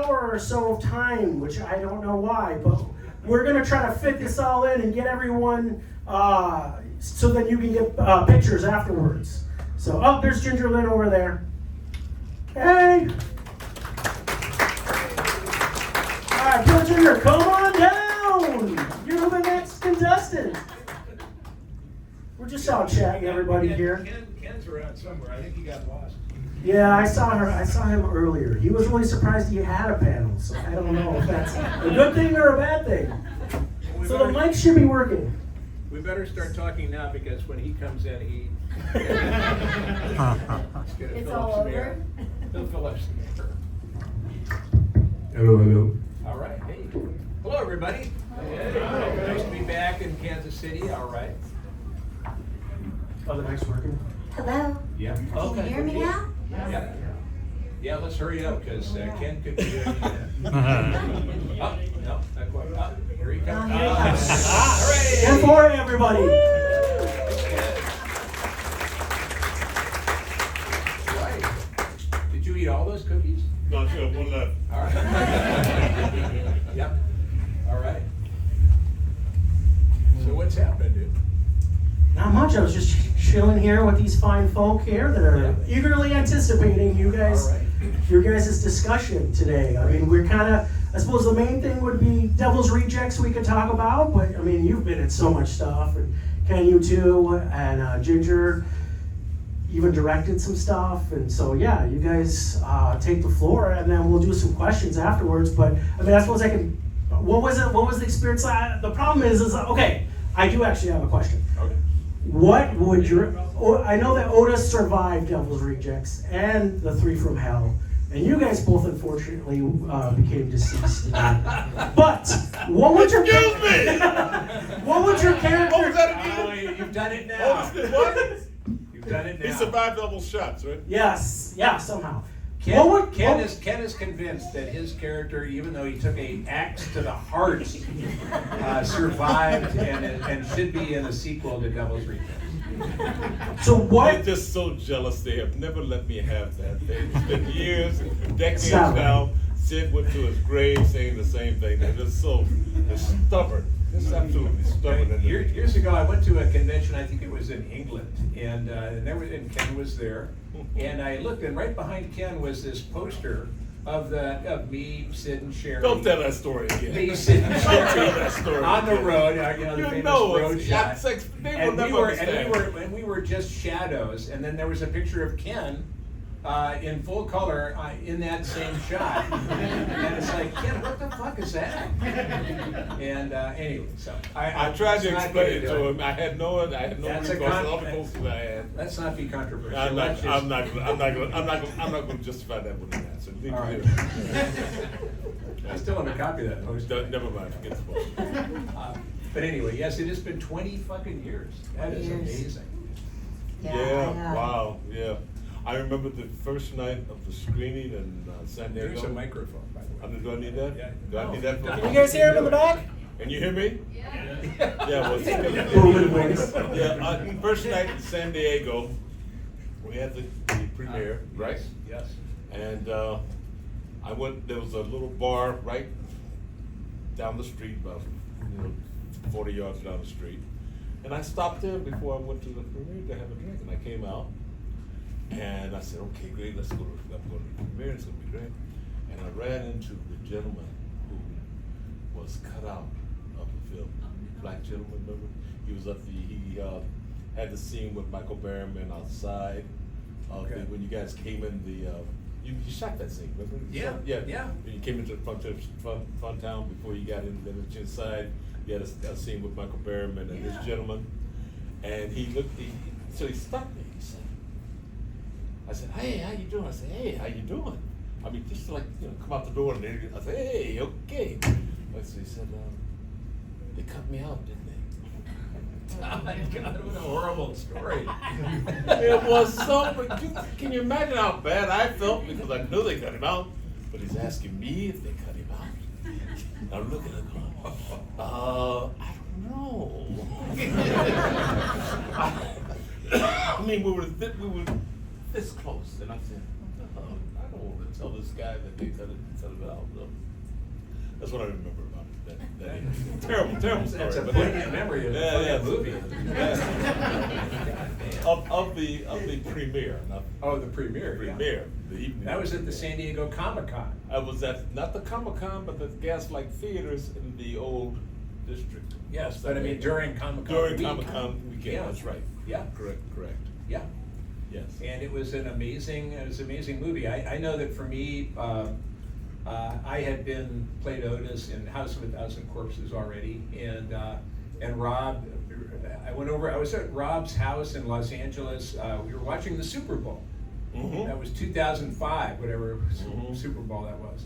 hour or so of time, which I don't know why, but we're going to try to fit this all in and get everyone so that you can get pictures afterwards. So, there's Ginger Lynn over there. Hey! All right, Bill Ginger, come on down! You're the next contestant. We're just out chatting, everybody here. Ken's around somewhere. I think he got lost. Yeah, I saw him earlier. He was really surprised he had a panel, so I don't know if that's a good thing or a bad thing. So the mic should be working. We better start talking now because when he comes in, he's It's all over. He'll fill up some air. Hello. All right. Hey. Hello, everybody. Hey. Nice to be back in Kansas City. All right. Oh, the mic's working? Hello. Yeah. Can you hear me now? Yeah. Yeah, let's hurry up because Ken could be doing that. Oh, no, not quite. Oh, here he comes. Here he comes. Hooray! And for everybody. Right. Did you eat all those cookies? No, sure, one left. All right. Yep. All right. So what's happened, dude? Not much. I was just chilling here with these fine folk here that are eagerly anticipating you guys, your guys' discussion today. I mean, we're kind of, I suppose the main thing would be Devil's Rejects we could talk about, but I mean, you've been in so much stuff, and Ken, you too, and Ginger even directed some stuff, and so yeah, you guys take the floor, and then we'll do some questions afterwards. But I mean, I suppose I can. What was it? What was the experience? The problem is okay. I do actually have a question. Okay. What would your? I know that Otis survived Devil's Rejects and The Three from Hell, and you guys both unfortunately became deceased. But what would your? Excuse me. What would your character? What was that again? You've done it now. Otis did what? You've done it now. He survived double shots, right? Yes. Yeah. Somehow. Ken is convinced that his character, even though he took an axe to the heart, survived and should be in a sequel to Devil's Rejects. So what? I'm just so jealous. They have never let me have that. It's been years, decades Stop. now. Sid went to his grave saying the same thing. They're just they're stubborn. Just absolutely stubborn. Years ago, I went to a convention. I think it was in England, and Ken was there. And I looked, and right behind Ken was this poster of me, Sid, and Sheri. Don't tell that story again. Me, Sid, and Don't tell Sheri that story on the again. road. The famous road shot. They will never understand. And we were just shadows. And then there was a picture of Ken in full color in that same shot. And it's like, Ken, what the fuck is that? And anyway, so I tried to explain it to him. I had no That's recourse a to all the posters I had. Let's not be controversial. I'm not Let's just- going to justify that with an answer. All right. I still have a copy of that poster. Never mind. Forget the poster. But anyway, yes, it has been 20 fucking years. That is amazing. Yeah. Wow. Yeah. I remember the first night of the screening in San Diego. There's a microphone, by the way. Do I need that? Yeah. Do I need that? Can you guys hear him in the back? Can you hear me? Yeah. Yeah. Well, first night in San Diego, we had the premiere, right? Yes. And I went. There was a little bar right down the street, about 40 yards down the street, and I stopped there before I went to the premiere to have a drink, and I came out. And I said, okay, great, let's go to the premiere, it's gonna be great. And I ran into the gentleman who was cut out of the film. Black gentleman, remember? He was he had the scene with Michael Berryman outside. Okay. When you guys came in you shot that scene, remember? Yeah. When you came into the front town before you got inside, you had a scene with Michael Berryman and this gentleman. And so he stopped me. He said, I said, hey, how you doing? I said, hey, how you doing? I mean, just like, come out the door and I said, hey, okay. So he said, they cut me out, didn't they? Oh my God, what a horrible story. It was so, can you imagine how bad I felt? Because I knew they cut him out, but he's asking me if they cut him out. I'm looking at him going, I don't know. I mean, we were this close, and I said, I don't want to tell this guy that they cut it out. No. That's what I remember about it. That terrible story. That's a but poignant memory of the yeah, fucking movie. of the premiere, not Oh, the premiere. Yeah. premiere, the evening. That was at the San Diego Comic-Con. I was at not the Comic-Con, but the Gaslight Theaters in the old district. Yes, but I mean during Comic-Con During week. Comic-Con weekend, Yeah. that's right. Yeah. Correct. Yeah. Yes. And it was an amazing movie. I know that for me, I had played Otis in House of a Thousand Corpses already, and Rob, I was at Rob's house in Los Angeles. We were watching the Super Bowl. Mm-hmm. That was 2005, whatever Mhm. Super Bowl that was.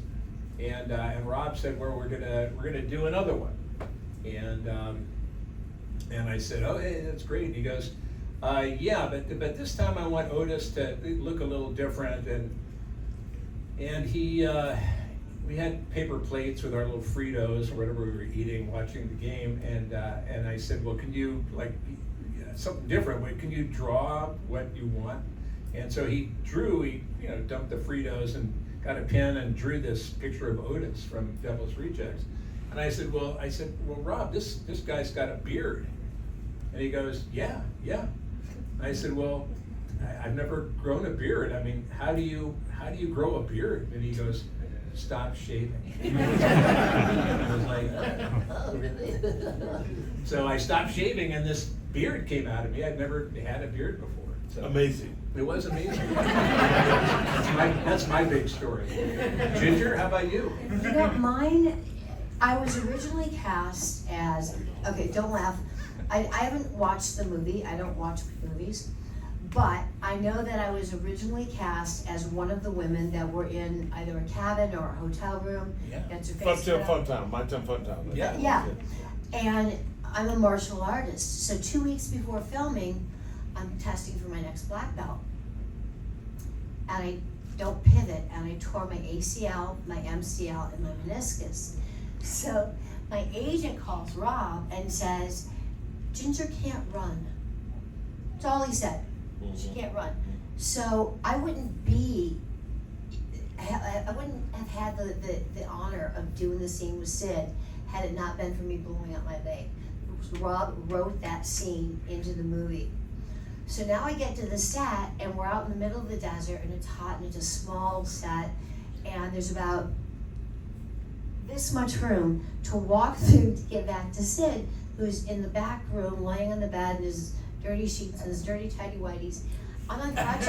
And Rob said, well, we're gonna do another one. And I said, oh, hey, that's great. And he goes, yeah, but this time I want Otis to look a little different. And he, we had paper plates with our little Fritos or whatever we were eating, watching the game. And I said, well, can you something different? Can you draw what you want? And so he dumped the Fritos and got a pen and drew this picture of Otis from Devil's Rejects. And I said, well, Rob, this guy's got a beard. And he goes, yeah. And I said, well, I've never grown a beard. I mean, how do you grow a beard? And he goes, stop shaving. I was like, Oh, really? so I stopped shaving and this beard came out of me. I'd never had a beard before. So Amazing. it was amazing. That's my big story. Ginger, how about you? You know, mine, I was originally cast as, okay, don't laugh. I haven't watched the movie. I don't watch movies. But I know that I was originally cast as one of the women that were in either a cabin or a hotel room. Yeah. Gets her face cut Fun up. time. My time, fun time. Yeah. Yeah. And I'm a martial artist. So 2 weeks before filming, I'm testing for my next black belt. And I don't pivot, and I tore my ACL, my MCL, and my meniscus. So my agent calls Rob and says, Ginger can't run. That's all he said. She can't run. So I wouldn't have had the honor of doing the scene with Sid had it not been for me blowing out my leg. Rob wrote that scene into the movie. So now I get to the set, and we're out in the middle of the desert, and it's hot, and it's a small set, and there's about this much room to walk through to get back to Sid, who's in the back room, laying on the bed in his dirty sheets and his dirty tighty whities. I'm on crutches.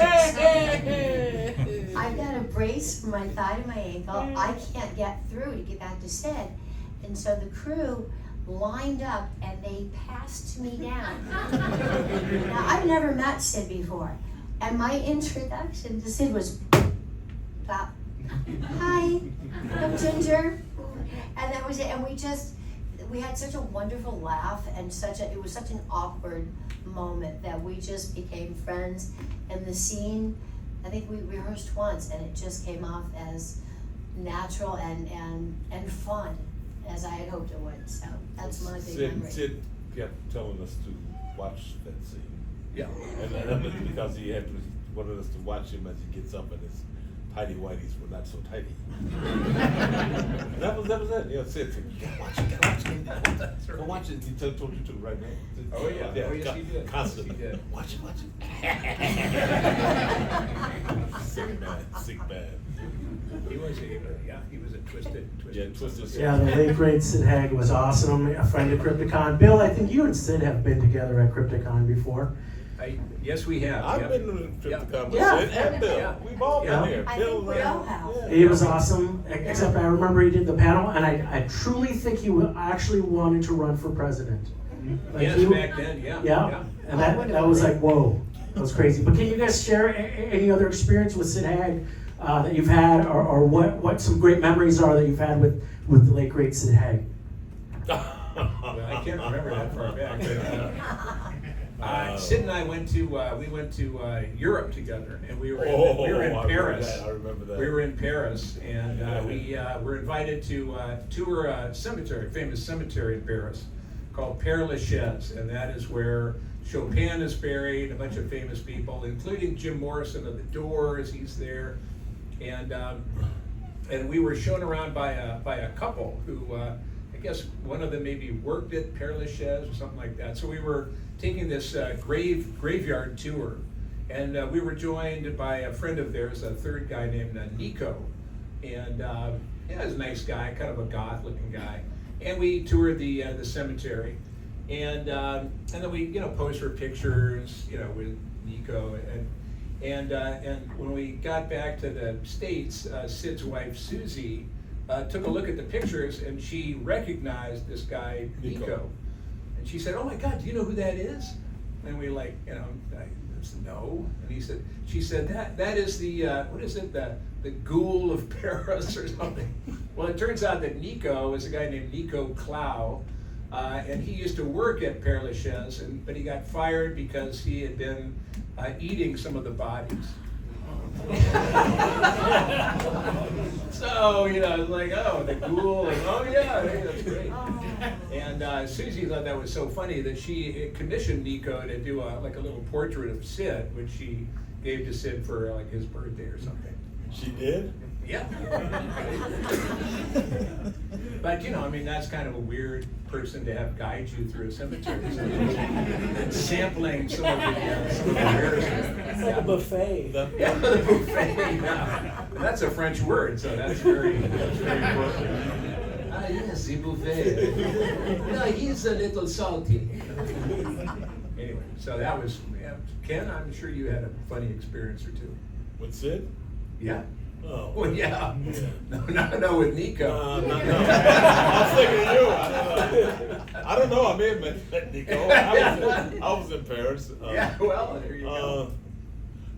I've got a brace from my thigh to my ankle. I can't get through to get back to Sid. And so the crew lined up and they passed me down. Now, I've never met Sid before. And my introduction to Sid was, hi, I'm Ginger. And that was it. And we had such a wonderful laugh and it was such an awkward moment that we just became friends. And the scene, I think we rehearsed once and it just came off as natural and fun as I had hoped it would. So that's my big memory. Sid kept telling us to watch that scene. Yeah. And because he wanted us to watch him as he gets up and his tighty whities were not so tighty. that was it. Yeah, Sid said, you gotta watch it. Go watch it. He told you to, right, man? Oh, yeah. Oh, yes, he did. Constantly. Yes, he did. Watch it. Sick man. He was a twisted. Yeah, twisted. Yeah, the late great Sid Haig was awesome, a friend of Crypticon. Bill, I think you and Sid have been together at Crypticon before. Yes, we have. I've yeah. been to Crypticon with Yeah. Sid and Bill. Yeah. We've all Yeah. been here. I Bill, think we all have. He was awesome, except I remember he did the panel, and I truly think he actually wanted to run for president. Like Yes, back then, yeah. Yeah, and that was like, whoa, that was crazy. But can you guys share any other experience with Sid Haig that you've had, or what some great memories are that you've had with the late great Sid Haig? Well, I can't remember that far back. But, Sid and I went to Europe together, and we were in Paris. I remember that. We were in Paris, and we were invited to tour a famous cemetery in Paris called Père Lachaise, and that is where Chopin is buried, a bunch of famous people, including Jim Morrison of the Doors. He's there, and and we were shown around by a couple who, I guess one of them maybe worked at Père Lachaise or something like that. So we were taking this graveyard tour, and we were joined by a friend of theirs, a third guy named Nico, and yeah, he was a nice guy, kind of a goth-looking guy. And we toured the cemetery, and then we posed for pictures, with Nico, and when we got back to the States, Sid's wife Susie took a look at the pictures, and she recognized this guy Nico, and she said, "Oh my God, do you know who that is?" And we I said, "No," and she said that is the what is it, the ghoul of Paris or something. Well, it turns out that Nico is a guy named Nico Clow, and he used to work at Père Lachaise, but he got fired because he had been eating some of the bodies. So, it's like, oh, the ghoul, and oh yeah, hey, that's great. And Susie thought that was so funny that she commissioned Nico to do a little portrait of Sid, which she gave to Sid for his birthday or something. She did? Yeah. But that's kind of a weird person to have guide you through a cemetery. Sampling some of the wares. It's like a buffet. Yeah, the buffet. Yeah. That's a French word, so that's very important. Ah, yes, the buffet. No, he's a little salty. Anyway, so that was, Ken, I'm sure you had a funny experience or two. With Sid? Yeah. Oh. Well, yeah. No, with Nico. No. I was thinking of you. I don't know. I may have met Nico. I was in Paris. Yeah, well, there you go.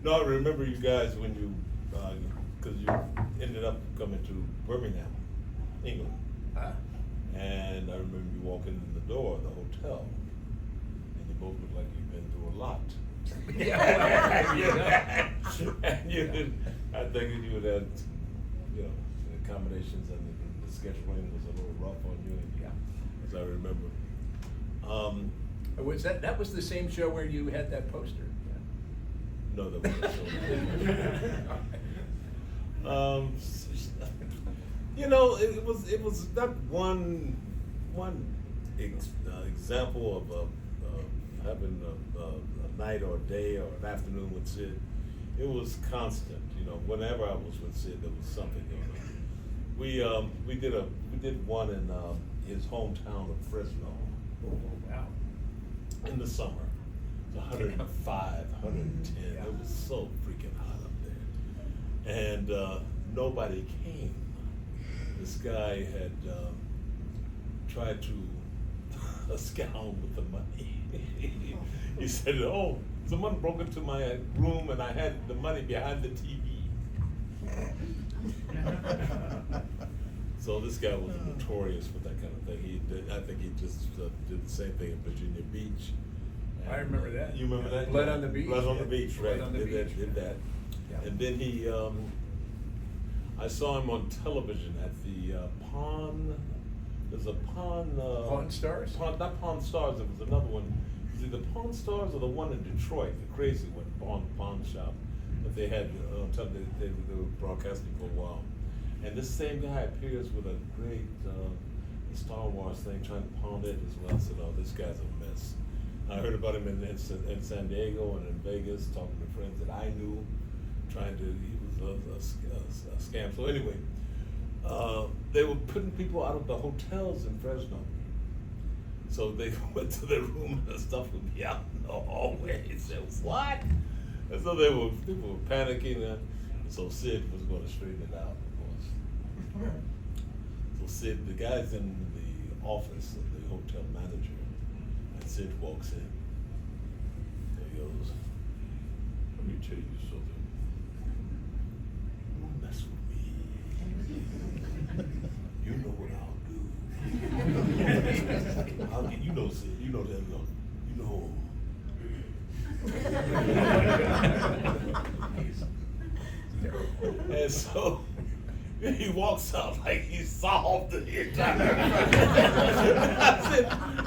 No, I remember you guys when you, because you ended up coming to Birmingham, England. And I remember you walking in the door of the hotel, and you both looked like you've been through a lot. And you did. I think you would have, the accommodations and the scheduling was a little rough on you. And as I remember. Was that was the same show where you had that poster? No, that wasn't so. It was not one example of having a night or a day or an afternoon with Sid. It was constant, whenever I was with Sid, there was something going on. We did one in his hometown of Fresno. Oh, wow. In the summer. It was 105, 110. Yeah. It was so freaking hot up there. And nobody came. This guy had tried to scound with the money. He said, "Oh, someone broke into my room and I had the money behind the TV." So this guy was notorious for that kind of thing. I think he just did the same thing in Virginia Beach. I remember that. You remember that? Blood on the Beach. Blood on the Beach, right? Blood on the Beach. Did that. Yeah. And then he, I saw him on television at the Pawn. There's a Pawn. Pawn Stars? Not Pawn Stars. There was another one. Is it the Pawn Stars or the one in Detroit, the crazy one, pawn shop that they had they were broadcasting for a while. And this same guy appears with a great Star Wars thing, trying to pawn it as well. I said, "Oh, this guy's a mess." I heard about him in San Diego and in Vegas, talking to friends that I knew, he was a scam. So anyway, they were putting people out of the hotels in Fresno. So they went to their room and the stuff would be out in the hallway. He said, "What?" And so people were panicking. And so Sid was going to straighten it out, of course. So Sid, the guy's in the office of the hotel manager, and Sid walks in. And he goes, "Let me tell you something. You won't mess with me. You know what I'll do. I'll get, Sid, you know that look. And so he walks out like he solved the entire. I said,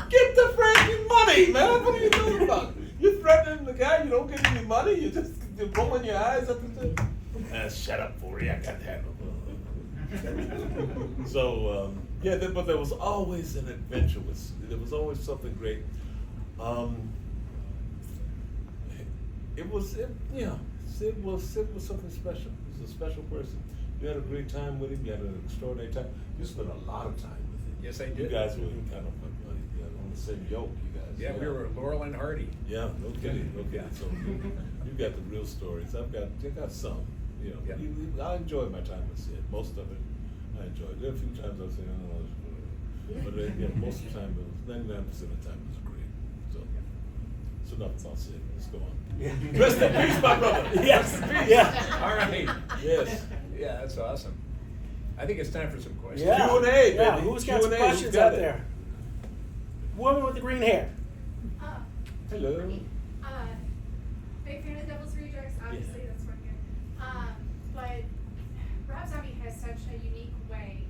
"Get the freaking money, man! What are you doing about? You're threatening the guy. You don't get any money. You're rolling your eyes up and shut up, Foree. I got that." So, yeah, but there was always an adventure. There was always something great. Sid was something special. He was a special person. You had a great time with him. You had an extraordinary time. You spent a lot of time with him. Yes, I did. You guys were kind of on the same yoke, you guys. Yeah, we were Laurel and Hardy. Yeah, no kidding, no kidding. So you got the real stories. I got some. You know, Yeah. I enjoyed my time with Sid. Most of it, I enjoyed. There were a few times I was saying, I don't know, but most of the time, 99% of the time, it was great. So enough about Sid. Let's go on. Yeah. Rest in peace, my brother. Yes. Yeah. All right. Yes. Yeah, that's awesome. I think it's time for some questions. Yeah. Q&A, Yeah. baby. Who's got some Q&A, questions who's got out it? there? Woman with the green hair. Hello. Big fan of Devil's Rejects, obviously, that's one here. But Rob Zombie has such a unique way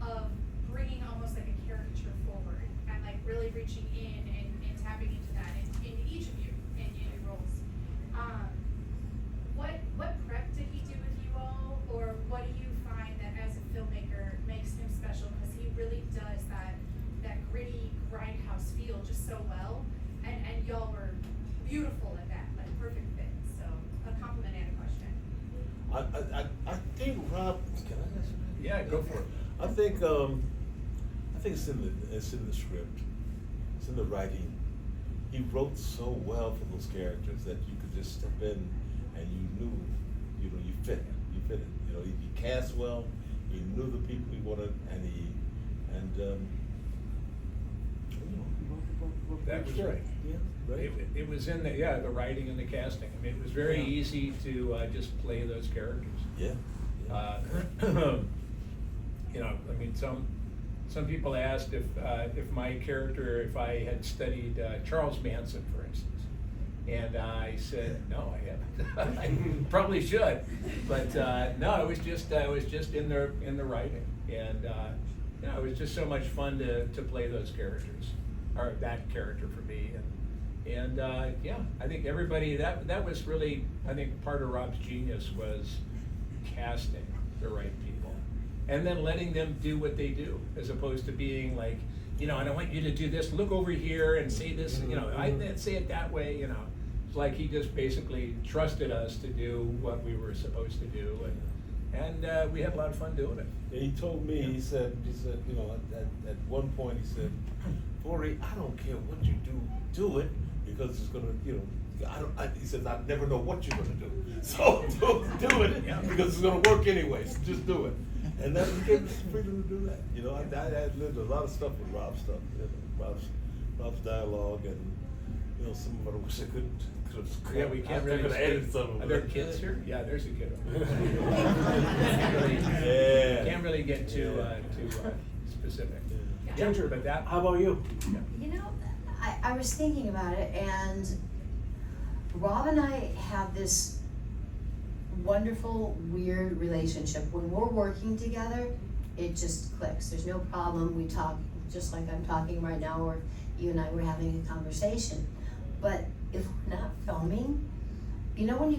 of bringing almost like a caricature forward and like really reaching in and tapping into that in each of you in your roles. What prep did he do with you all, or what do you find that as a filmmaker makes him special? Because he really does that gritty grindhouse feel just so well, and y'all were beautiful at that, like perfect fit. So a compliment and a question. I think Rob. Can I answer that? Yeah, go for it. I think it's in the script. It's in the writing. He wrote so well for those characters that you could just step in and you knew, you fit it. You know, he cast well. He knew the people he wanted, and he wrote That was script. right. Yeah, right. It was in the writing and the casting. I mean, it was very easy to just play those characters. Yeah. You know, I mean, some people asked if my character, if I had studied Charles Manson, for instance, and I said no, I haven't. I probably should, but no, it was just in the writing, and you know, it was just so much fun to play those characters, or that character for me, and yeah, I think everybody that was really, I think part of Rob's genius was casting the right people, and then letting them do what they do, as opposed to being like, you know, and I want you to do this, look over here and say this, you know, I didn't say it that way, you know. It's like he just basically trusted us to do what we were supposed to do, and we had a lot of fun doing it. And he told me, he said, you know, at one point he said, Foree, I don't care what you do it, because it's gonna, you know, he says, I never know what you're gonna do. So do it, because it's gonna work anyways, just do it. And that gave us freedom to do that. You know, I had lived a lot of stuff with Rob's stuff, you know, Rob's dialogue, and, you know, some of it I wish I could have. Yeah, we can't really edit some of it. Are there kids here? Yeah, there's a kid. Yeah. Can't really get too specific. Yeah. Ginger, but that. how about you? You know, I was thinking about it, and Rob and I have this wonderful, weird relationship. When we're working together, it just clicks. There's no problem. We talk just like I'm talking right now, or you and I were having a conversation. But if we're not filming, you know, when you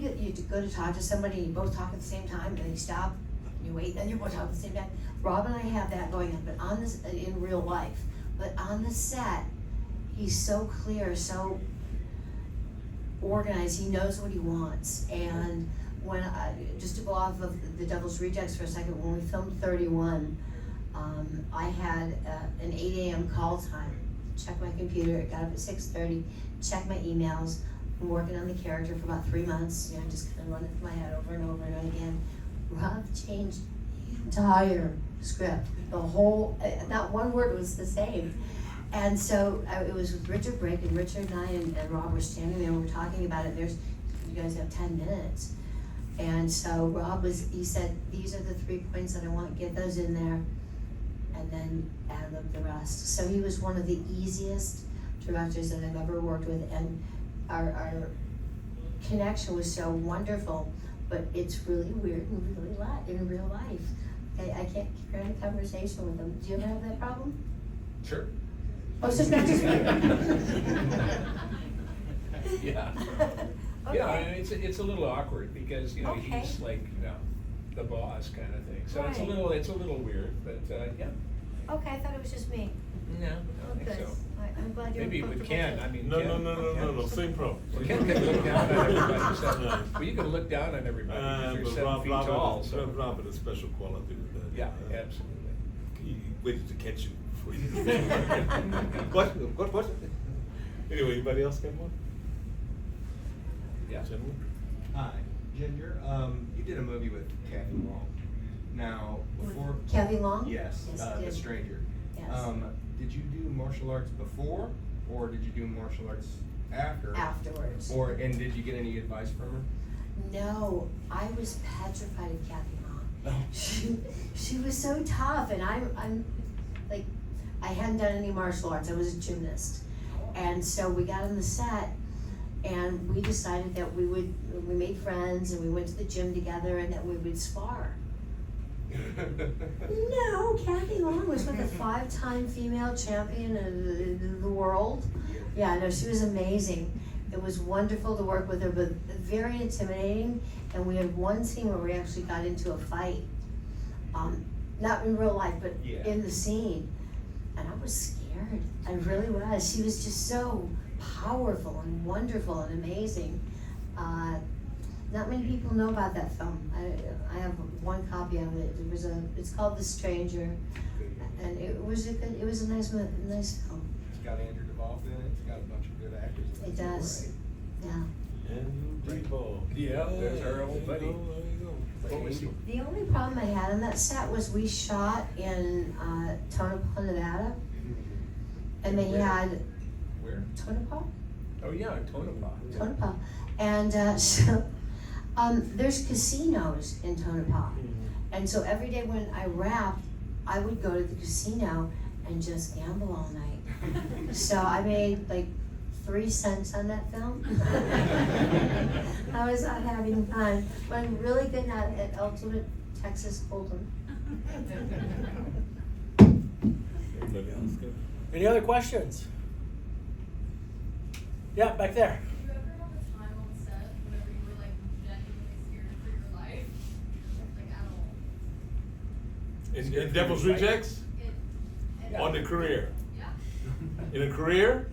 go to talk to somebody and you both talk at the same time, and then you stop, and you wait, and then you both talk at the same time. Rob and I have that going on, but on this, in real life. But on the set, he's so clear, so organized. He knows what he wants. And when just to go off of the Devil's Rejects for a second, when we filmed 31, I had an 8 a.m. call time. Check my computer. Got up at 6:30. Check my emails. I'm working on the character for about 3 months. You know, just kind of running through my head over and over and again. Rob changed the entire script. The whole, not one word was the same. And so it was with Richard Brick, and Richard and I and Rob were standing there and we were talking about it. You guys have 10 minutes. And so he said, these are the 3 points that I want, get those in there, and then ad-lib the rest. So he was one of the easiest directors that I've ever worked with, and our connection was so wonderful, but it's really weird in real life. I can't carry a conversation with him. Do you ever have that problem? Sure. Oh, so it's not just me. Yeah. Okay. Yeah, I mean, it's a little awkward because, you know, Okay. he's like, you know, the boss kind of thing. So Right. it's a little weird, but yeah. Okay, I thought it was just me. No, I Oh, don't think good. so. I'm glad you're Maybe with comfortable Ken, too. I mean. No, Ken, same problem. Well, Ken can look down on everybody, so, well, you can look down on everybody, because you're But 7 feet tall, so. Robert has special quality with that. Yeah, absolutely. He waited to catch you before you. What? Anyway, anybody else got one? Yeah. Gentlemen? Hi, Ginger. You did a movie with Kathy Long. Now, before. Kathy Long? Yes, Yes, I The did. Stranger. Yes. Did you do martial arts before, or did you do martial arts after? Afterwards. And did you get any advice from her? No, I was petrified of Kathy Long. No. She was so tough, and I'm like, I hadn't done any martial arts. I was a gymnast, and so we got on the set, and we decided that we made friends, and we went to the gym together, and that we would spar. No, Kathy Long was with a 5-time female champion of the world. Yeah, no, she was amazing. It was wonderful to work with her, but very intimidating. And we had one scene where we actually got into a fight. Not in real life, but Yeah. in the scene. And I was scared. I really was. She was just so powerful and wonderful and amazing. Not many people know about that film. I have one copy of it. It's called The Stranger, and it was a nice film. It's got Andrew Duvall in it. It's got a bunch of good actors in it. It does. Yeah. And Debo. Yeah, there's our old buddy. There you go. What was he? The only problem I had on that set was we shot in Tonopah, Nevada, and they had Where? Tonopah. Oh, yeah, Tonopah. Tonopah, and so there's casinos in Tonopah, and so every day when I wrapped, I would go to the casino and just gamble all night. So I made like 3 cents on that film. I was out having fun, but I'm really good at Ultimate Texas Hold'em. Anybody else got? Any other questions? Yeah, back there. Did you ever have a time on set whenever you were like genuinely scared for your life? Like at all? In Devil's Rejects? In On the career? yeah. In a career?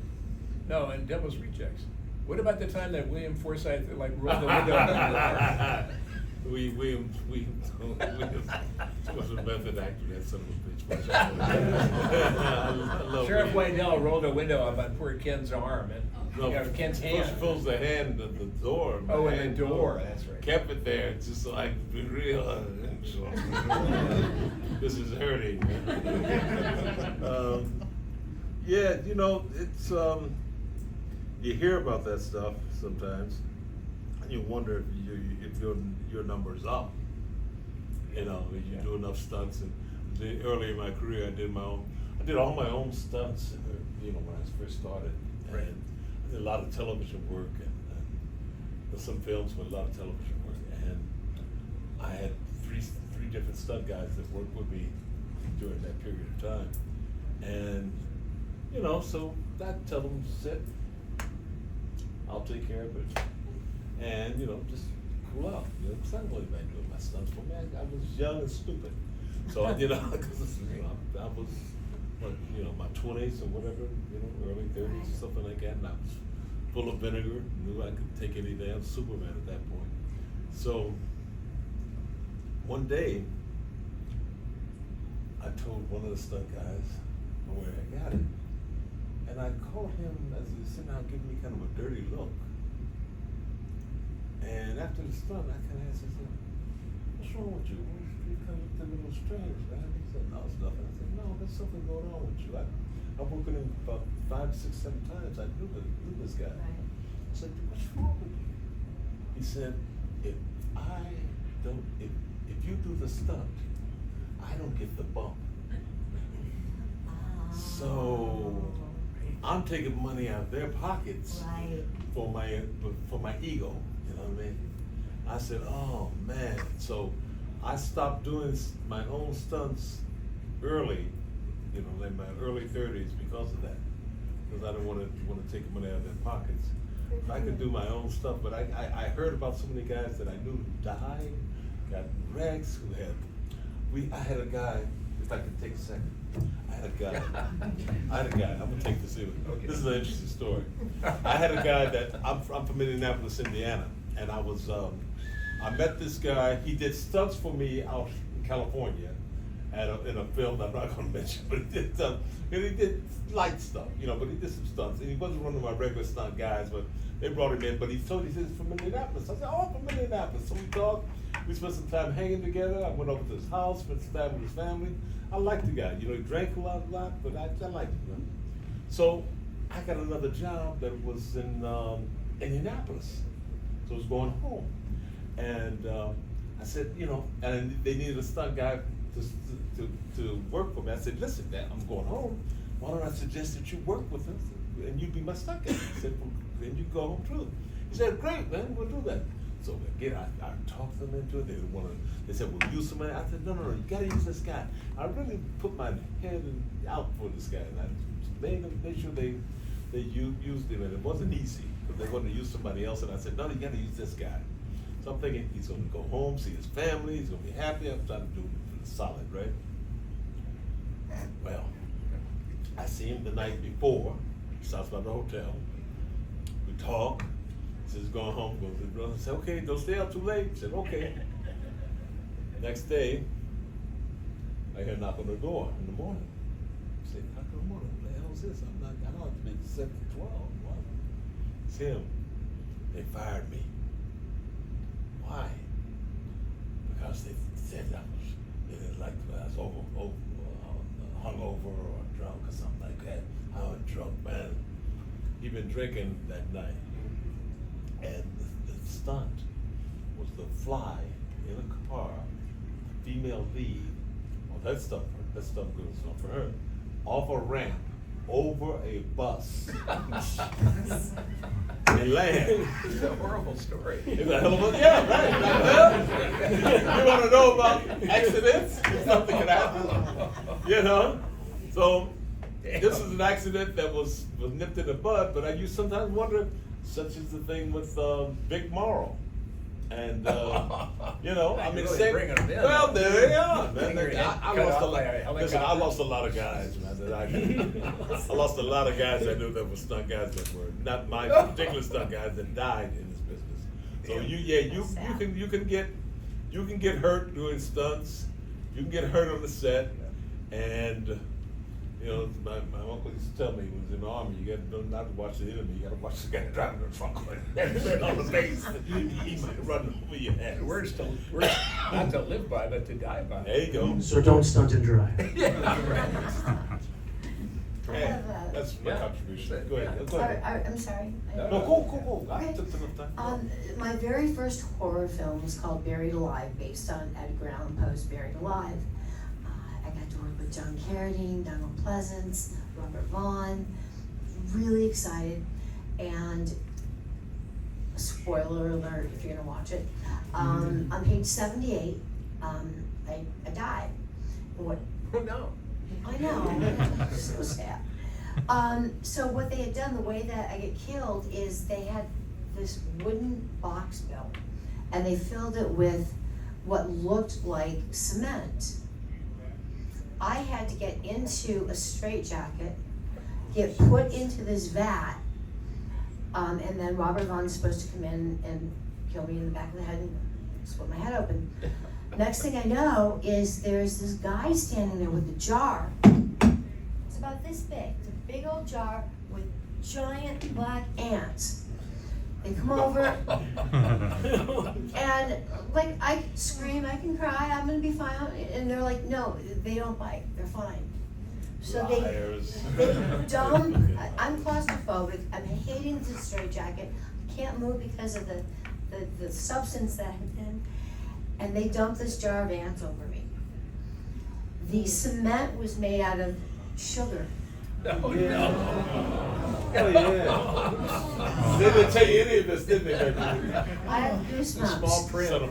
No, and Devil's Rejects. What about the time that William Forsythe like rolled the window? William was a method actor, that son of a bitch. I love Sheriff William. Wydell rolled a window up on poor Ken's arm, and No, Ken's hand. First fills the hand of the door. Oh, man. and the door, that's right. Kept it there, just like be real. This is hurting. Yeah, you know, it's you hear about that stuff sometimes, and you wonder if your number's up. You know, if you do enough stunts. And early in my career, I did all my own stunts. You know, when I first started, Right. and I did a lot of television work and some films with a lot of television work. And I had three different stunt guys that worked with me during that period of time. And you know, so I tell them, sit, I'll take care of it. And, you know, just cool out. You know, because I don't really like doing my stunts for me. I was young and stupid. So, you know, because you know, I was, what, you know, my 20s or whatever, you know, early 30s, something like that. And I was full of vinegar, knew I could take any damn Superman at that point. So, one day, I told one of the stunt guys where I got it. And I called him as he was sitting out giving me kind of a dirty look. And after the stunt, I kind of asked him, what's wrong with you? You kind of looked a little strange, man. He said, no, it's nothing. I said, no, there's something going on with you. I worked with him about 5, 6, 7 times. I knew this guy. Right. I said, what's wrong with you? He said, if you do the stunt, I don't get the bump. So I'm taking money out of their pockets Right. for my ego. You know what I mean? I said, oh man. So I stopped doing my own stunts early, you know, in my early 30s because of that. Because I didn't want to take money out of their pockets. I could do my own stuff, but I heard about so many guys that I knew who died got Rex, who had, I had a guy, if I could take a second. I had a guy, I'm gonna take this in. Okay. This is an interesting story. I had a guy that, I'm from Indianapolis, Indiana, and I met this guy, he did stunts for me out in California in a film that I'm not gonna mention, but he did light stuff, but he did some stunts, and he wasn't one of my regular stunt guys, but they brought him in, but he said he's from Indianapolis. I said, oh, I'm from Indianapolis. So we talked, we spent some time hanging together. I went over to his house, spent some time with his family. I liked the guy, he drank a lot, but I liked him. So I got another job that was in Indianapolis. So I was going home. And I said, and they needed a stunt guy to work for me. I said, listen, man, I'm going home. Why don't I suggest that you work with us and you be my stunt guy? He said, well, then you go home too. He said, great, man, we'll do that. So again, I talked them into it. They said, we'll use somebody. I said, no, you gotta use this guy. I really put my head out for this guy. And I made sure they used him, and it wasn't easy, because they wanted to use somebody else. And I said, no, you gotta use this guy. So I'm thinking he's gonna go home, see his family, he's gonna be happy. I'm trying to do solid, right? Well, I see him the night before. He stops by the hotel. We talk. He says, going home, goes to his brother. I said, okay, don't stay up too late. He said, okay. Next day, I hear a knock on the door in the morning. I said, knock on the morning, what the hell is this? I don't have to be 7 to 12. What? It's him. They fired me. Why? Because they said they didn't like I was hungover or drunk or something like that. I was drunk, man. He'd been drinking that night. And the stunt was to fly in a car, female lead, that stuff goes on for her, off a ramp, over a bus. And land. It's a horrible story. It's a hell of a, yeah, right. You want to know about accidents? Something can happen. So this is an accident that was nipped in the bud, but you sometimes wonder, such is the thing with Big Morrow. And, Really same, bringing them in. well, there they are, man. Getting your head I cut lost off a lot. by a helicopter. Listen, I lost a lot of guys, man. I lost a lot of guys I knew that were stunt guys that were not my particular stunt guys that died in this business. So you can get hurt doing stunts. You can get hurt on the set, and my uncle used to tell me, he was in the army, you got to not watch the enemy, you got to watch the guy driving the truck on the base. He might run over your head. Words not to live by, but to die by. There you go. So don't stunt and drive. Hey, that's my contribution. Go ahead. Go ahead. I'm sorry. No, go. I took enough time. My very first horror film was called Buried Alive, based on Edgar Allan Poe's Buried Alive. I got to work with John Carradine, Donald Pleasance, Robert Vaughn. Really excited. And spoiler alert if you're gonna watch it. On page 78, I died. What? Oh, no. I know, so sad. So what they had done, the way that I get killed is they had this wooden box built, and they filled it with what looked like cement. I had to get into a straitjacket, get put into this vat, and then Robert Vaughn's supposed to come in and kill me in the back of the head and split my head open. Next thing I know is there's this guy standing there with a jar. It's about this big. It's a big old jar with giant black ants. They come over and like I can scream, I can cry, I'm gonna be fine. And they're like, no, they don't bite, they're fine. So they dump, I'm claustrophobic, I'm hating the straitjacket, I can't move because of the substance that I'm in. And they dumped this jar of ants over me. The cement was made out of sugar. Oh, Yeah. no. Oh, yeah. They didn't tell you any of this, did they? I have goosebumps. Small print. Son of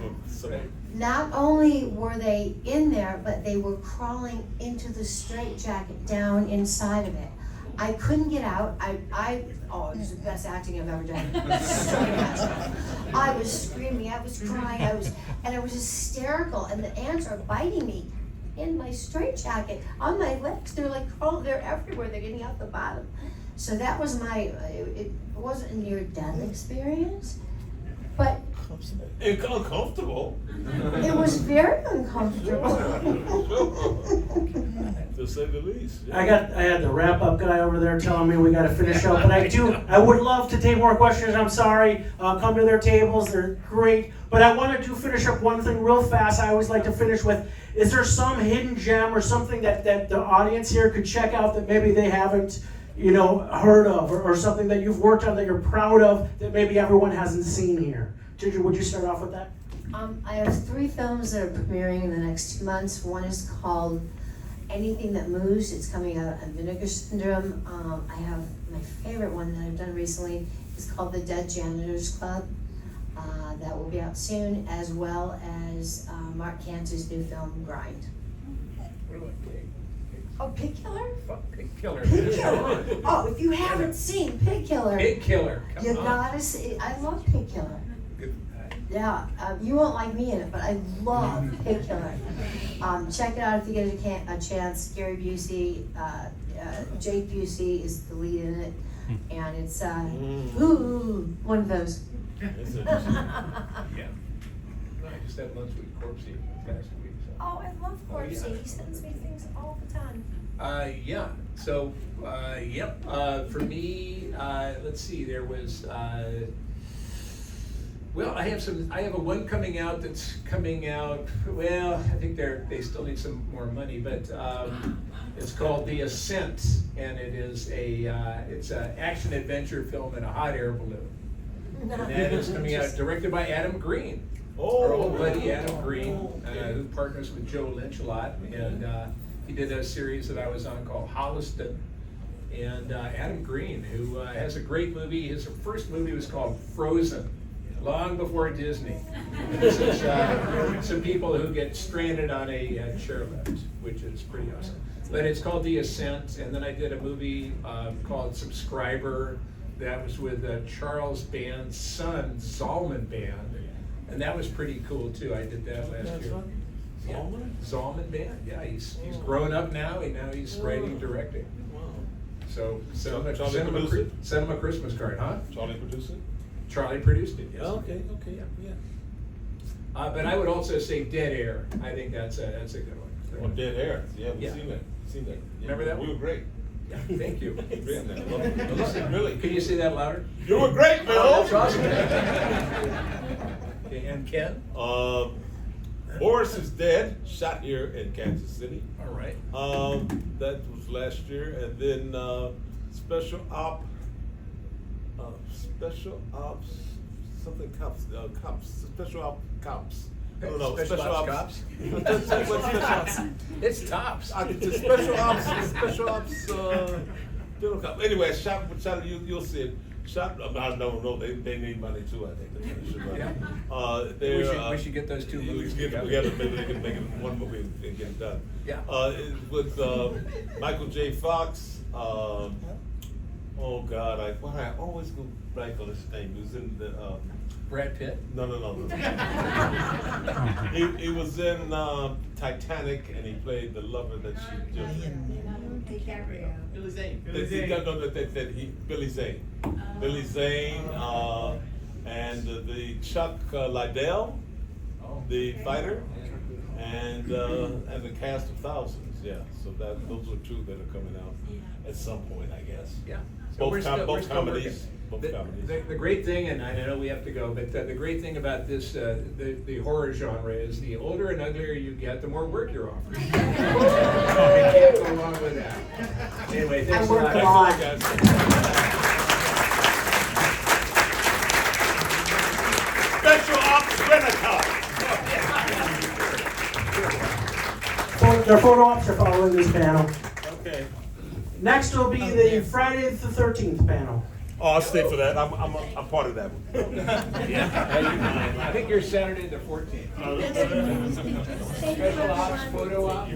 a. Not only were they in there, but they were crawling into the straitjacket down inside of it. I couldn't get out. Oh, it was the best acting I've ever done. So much. I was screaming, I was crying, I was hysterical, and the ants are biting me in my straitjacket, on my legs. They're like crawling, they're everywhere. They're getting out the bottom. So that was it wasn't a near-death experience, but It's uncomfortable. it was very uncomfortable. To say the least. Yeah. I had the wrap-up guy over there telling me we got to finish up, but I would love to take more questions. I'm sorry. Come to their tables. They're great. But I wanted to finish up one thing real fast. I always like to finish with, is there some hidden gem or something that the audience here could check out that maybe they haven't, heard of, or something that you've worked on that you're proud of that maybe everyone hasn't seen here? Ginger, would you start off with that? I have 3 films that are premiering in the next 2 months. One is called Anything That Moves. It's coming out on Vinegar Syndrome. I have my favorite one that I've done recently. It's called The Dead Janitors Club. That will be out soon, as well as Mark Cantor's new film, Grind. What about pig? Oh, Pig Killer? Fuck Pig Killer. Pig Killer. Oh, if you haven't seen Pig Killer, Pig Killer. Come you on. gotta see. I love Pig Killer. Good. Yeah, you won't like me in it, but I love Pig Killer. Check it out if you get a chance. Gary Busey, Jake Busey is the lead in it, and it's one of those. It's interesting. Yeah. No, I just had lunch with Corpsey last week. So. Oh, I love Corpsey. yeah. He sends me things all the time. Yeah. So, yep. For me, let's see. There was. Well, I have a one coming out that's coming out. Well, I think they still need some more money, but it's called The Ascent, and it's an action adventure film in a hot air balloon. And that is coming out, directed by Adam Green. Our old buddy Adam Green, who partners with Joe Lynch a lot, and he did a series that I was on called Holliston. And Adam Green, who has a great movie. His first movie was called Frozen, long before Disney. This is some people who get stranded on a chairlift, which is pretty awesome. But it's called The Ascent, and then I did a movie called Subscriber. That was with Charles Band's son, Zalman Band, and that was pretty cool too. I did that last year. Yeah. Zalman Band, yeah, he's grown up now, and now he's writing and directing. Wow. So send him a Christmas card, huh? Charlie produced it? Charlie produced it, yes. Okay, yeah. But I would also say Dead Air. I think that's a good one. Oh, Dead Air. Yeah, we've Yeah. seen that. Yeah, Remember that We one? were great. Yeah, thank you. Great in that. I love it. Really. Can you say that louder? You were great, Bill. Oh, that's awesome. Okay, and Ken? Boris is dead. Shot here in Kansas City. All right. That was last year, and then special ops, something cops, special op cops. I don't know. Special ops cops? Special ops. It's tops. Special ops. General cop. Anyway, shot. You'll see it. Shot. I don't know. They need money too. I think. Yeah. We should get those two movies together. Maybe they can make it one movie and get it done. Yeah. With Michael J. Fox. Oh God, I always go blank on his name. He was in the. Brad Pitt? No. He was in Titanic, and he played the lover that she just. Billy Zane. Billy Zane. Billy Zane, and the Chuck Liddell, the fighter, and the cast of thousands. Yeah, so those are two that are coming out at some point, I guess. Yeah. Both comedies. working. Both comedies. The great thing, and I know we have to go, but the great thing about this, the horror genre is the older and uglier you get, the more work you're offered. You can't go wrong with that. Anyway, thanks a lot. I work a lot. Thanks a lot, guys. Special Ops Rent-A-Car. Their photo ops are following this panel. Okay. Next will be the Friday the 13th panel. Oh, I'll stay for that. I'm part of that one. Yeah. I think you're Saturday the 14th. Special ops, photo op.